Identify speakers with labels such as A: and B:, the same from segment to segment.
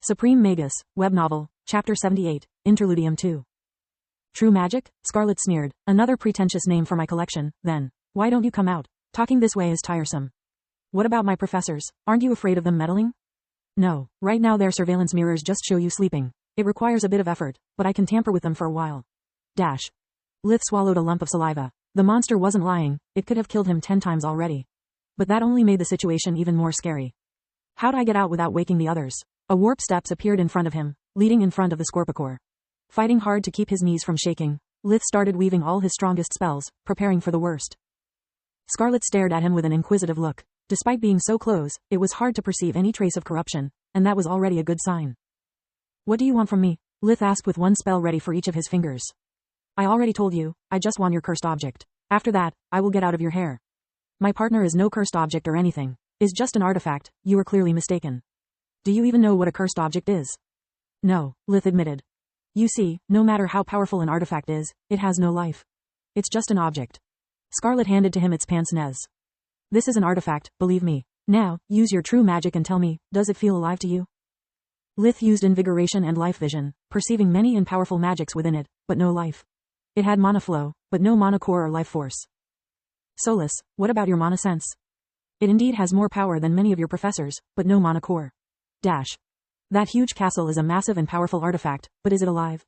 A: Supreme Magus, Web Novel, Chapter 78, Interludium 2. True magic? Scarlet sneered. Another pretentious name for my collection, then. Why don't you come out? Talking this way is tiresome. What about my professors? Aren't you afraid of them meddling? No, right now their surveillance mirrors just show you sleeping. It requires a bit of effort, but I can tamper with them for a while. Dash. Lith swallowed a lump of saliva. The monster wasn't lying, it could have killed him 10 times already. But that only made the situation even more scary. How'd I get out without waking the others? A warp steps appeared in front of him, leading in front of the Scorpicore. Fighting hard to keep his knees from shaking, Lith started weaving all his strongest spells, preparing for the worst. Scarlet stared at him with an inquisitive look. Despite being so close, it was hard to perceive any trace of corruption, and that was already a good sign. What do you want from me? Lith asked with one spell ready for each of his fingers. I already told you, I just want your cursed object. After that, I will get out of your hair. My partner is no cursed object or anything. Is just an artifact, you were clearly mistaken. Do you even know what a cursed object is? No, Lith admitted. You see, no matter how powerful an artifact is, it has no life. It's just an object. Scarlet handed to him its pince nez. This is an artifact, believe me. Now, use your true magic and tell me, does it feel alive to you? Lith used invigoration and life vision, perceiving many and powerful magics within it, but no life. It had mana flow, but no mana core or life force. Solus, what about your mana sense? It indeed has more power than many of your professors, but no mana core. Dash. That huge castle is a massive and powerful artifact, but is it alive?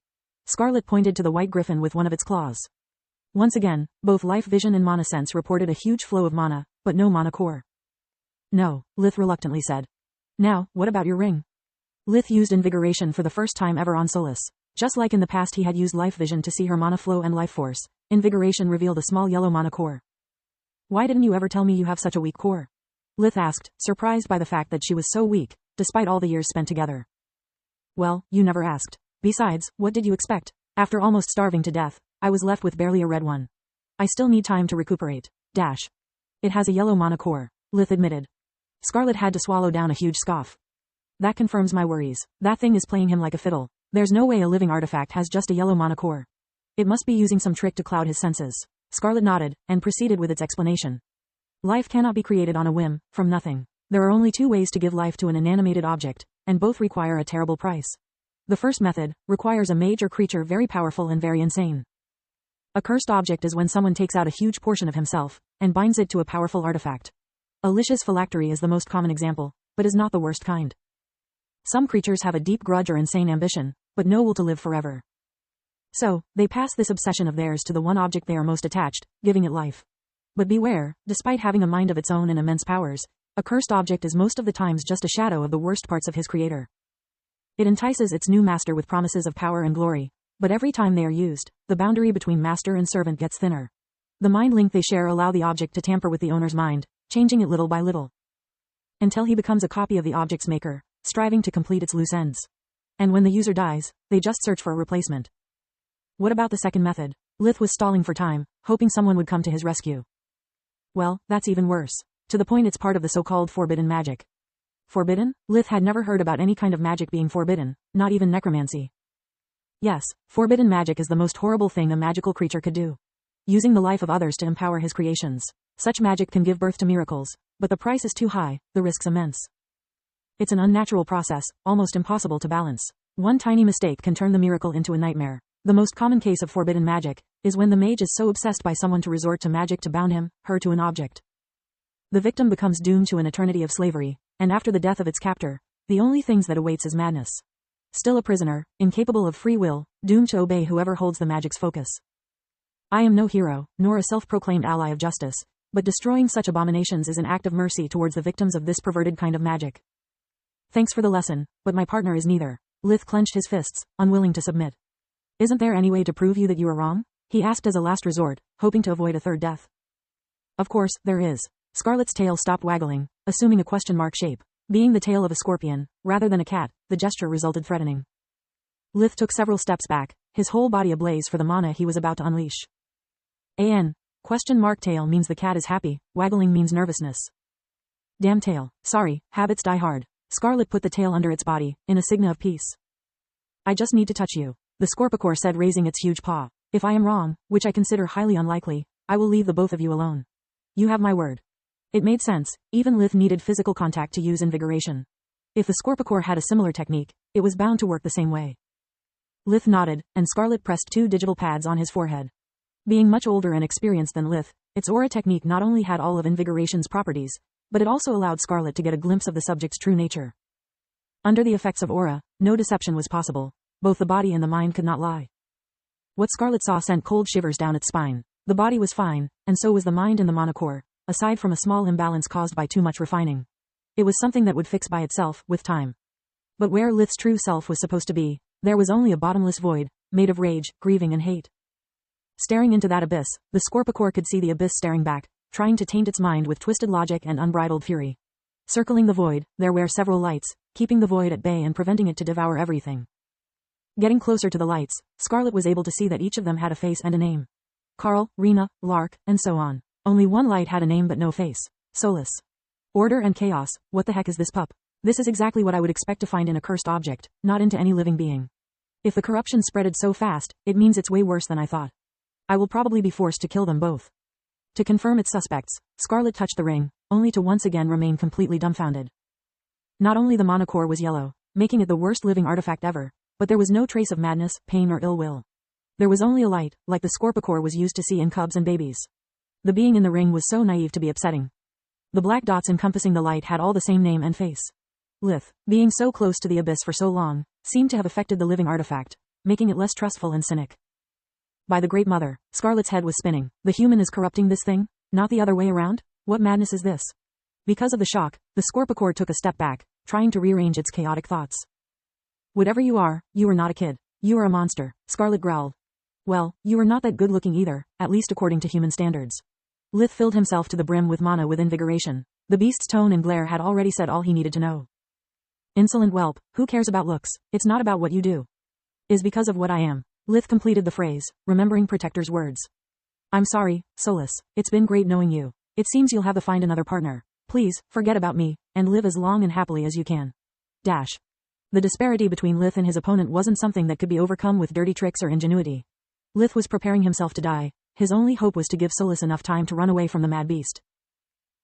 A: Scarlet pointed to the white griffin with one of its claws. Once again, both life vision and mana sense reported a huge flow of mana, but no mana core. No, Lith reluctantly said. Now, what about your ring? Lith used invigoration for the first time ever on Solus. Just like in the past he had used life vision to see her mana flow and life force, invigoration revealed a small yellow mana core. Why didn't you ever tell me you have such a weak core? Lith asked, surprised by the fact that she was so weak, despite all the years spent together. Well, you never asked. Besides, what did you expect? After almost starving to death, I was left with barely a red one. I still need time to recuperate. Dash. It has a yellow mana core, Lith admitted. Scarlet had to swallow down a huge scoff. That confirms my worries. That thing is playing him like a fiddle. There's no way a living artifact has just a yellow mana core. It must be using some trick to cloud his senses. Scarlet nodded, and proceeded with its explanation. Life cannot be created on a whim, from nothing. There are only 2 ways to give life to an inanimated object, and both require a terrible price. The first method requires a mage or creature very powerful and very insane. A cursed object is when someone takes out a huge portion of himself, and binds it to a powerful artifact. Alicia's phylactery is the most common example, but is not the worst kind. Some creatures have a deep grudge or insane ambition, but no will to live forever. So, they pass this obsession of theirs to the one object they are most attached, giving it life. But beware, despite having a mind of its own and immense powers, a cursed object is most of the times just a shadow of the worst parts of his creator. It entices its new master with promises of power and glory, but every time they are used, the boundary between master and servant gets thinner. The mind link they share allow the object to tamper with the owner's mind, changing it little by little. Until he becomes a copy of the object's maker, striving to complete its loose ends. And when the user dies, they just search for a replacement. What about the second method? Lith was stalling for time, hoping someone would come to his rescue. Well, that's even worse. To the point it's part of the so-called forbidden magic. Forbidden? Lith had never heard about any kind of magic being forbidden, not even necromancy. Yes, forbidden magic is the most horrible thing a magical creature could do. Using the life of others to empower his creations. Such magic can give birth to miracles, but the price is too high, the risks immense. It's an unnatural process, almost impossible to balance. One tiny mistake can turn the miracle into a nightmare. The most common case of forbidden magic is when the mage is so obsessed by someone to resort to magic to bound him, her to an object. The victim becomes doomed to an eternity of slavery, and after the death of its captor, the only things that awaits is madness. Still a prisoner, incapable of free will, doomed to obey whoever holds the magic's focus. I am no hero, nor a self-proclaimed ally of justice, but destroying such abominations is an act of mercy towards the victims of this perverted kind of magic. Thanks for the lesson, but my partner is neither. Lith clenched his fists, unwilling to submit. Isn't there any way to prove you that you are wrong? He asked as a last resort, hoping to avoid a third death. Of course, there is. Scarlet's tail stopped waggling, assuming a question mark shape. Being the tail of a scorpion, rather than a cat, the gesture resulted threatening. Lith took several steps back, his whole body ablaze for the mana he was about to unleash. Question mark tail means the cat is happy, waggling means nervousness. Damn tail, sorry, habits die hard. Scarlet put the tail under its body, in a sign of peace. I just need to touch you, the Scorpicore said, raising its huge paw. If I am wrong, which I consider highly unlikely, I will leave the both of you alone. You have my word. It made sense, even Lith needed physical contact to use invigoration. If the Scorpicore had a similar technique, it was bound to work the same way. Lith nodded, and Scarlet pressed 2 digital pads on his forehead. Being much older and experienced than Lith, its aura technique not only had all of Invigoration's properties, but it also allowed Scarlet to get a glimpse of the subject's true nature. Under the effects of aura, no deception was possible. Both the body and the mind could not lie. What Scarlet saw sent cold shivers down its spine. The body was fine, and so was the mind and the monocore, aside from a small imbalance caused by too much refining. It was something that would fix by itself, with time. But where Lith's true self was supposed to be, there was only a bottomless void, made of rage, grieving and hate. Staring into that abyss, the Scorpicore could see the abyss staring back, trying to taint its mind with twisted logic and unbridled fury. Circling the void, there were several lights, keeping the void at bay and preventing it to devour everything. Getting closer to the lights, Scarlet was able to see that each of them had a face and a name. Carl, Rena, Lark, and so on. Only one light had a name but no face. Solus. Order and chaos. What the heck is this pup? This is exactly what I would expect to find in a cursed object, not into any living being. If the corruption spreaded so fast, it means it's way worse than I thought. I will probably be forced to kill them both. To confirm its suspects, Scarlet touched the ring, only to once again remain completely dumbfounded. Not only the monocore was yellow, making it the worst living artifact ever, but there was no trace of madness, pain or ill will. There was only a light, like the Scorpicore was used to see in cubs and babies. The being in the ring was so naive to be upsetting. The black dots encompassing the light had all the same name and face. Lith, being so close to the abyss for so long, seemed to have affected the living artifact, making it less trustful and cynic. By the Great Mother, Scarlet's head was spinning. The human is corrupting this thing? Not the other way around? What madness is this? Because of the shock, the Scorpicore took a step back, trying to rearrange its chaotic thoughts. Whatever you are not a kid. You are a monster, Scarlet growled. Well, you are not that good looking either, at least according to human standards. Lith filled himself to the brim with mana with invigoration. The beast's tone and glare had already said all he needed to know. Insolent whelp, who cares about looks? It's not about what you do. Is because of what I am. Lith completed the phrase, remembering Protector's words. I'm sorry, Solus, it's been great knowing you. It seems you'll have to find another partner. Please, forget about me, and live as long and happily as you can. Dash. The disparity between Lith and his opponent wasn't something that could be overcome with dirty tricks or ingenuity. Lith was preparing himself to die. His only hope was to give Solus enough time to run away from the mad beast.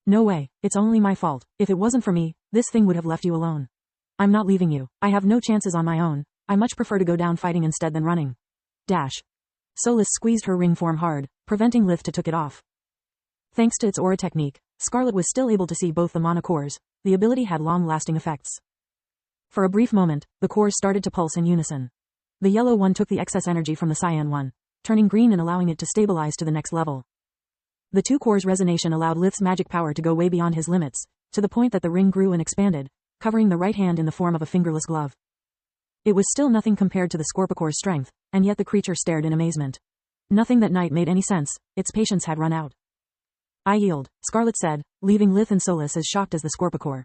A: No way, it's only my fault. If it wasn't for me, this thing would have left you alone. I'm not leaving you. I have no chances on my own. I much prefer to go down fighting instead than running. Dash. Solus squeezed her ring form hard, preventing Lith to take it off. Thanks to its aura technique, Scarlet was still able to see both the monocores. The ability had long-lasting effects. For a brief moment, the cores started to pulse in unison. The yellow one took the excess energy from the cyan one, turning green and allowing it to stabilize to the next level. The two cores' resonation allowed Lith's magic power to go way beyond his limits, to the point that the ring grew and expanded, covering the right hand in the form of a fingerless glove. It was still nothing compared to the Scorpicore's strength, and yet the creature stared in amazement. Nothing that night made any sense. Its patience had run out. I yield, Scarlet said, leaving Lith and Solus as shocked as the Scorpicore.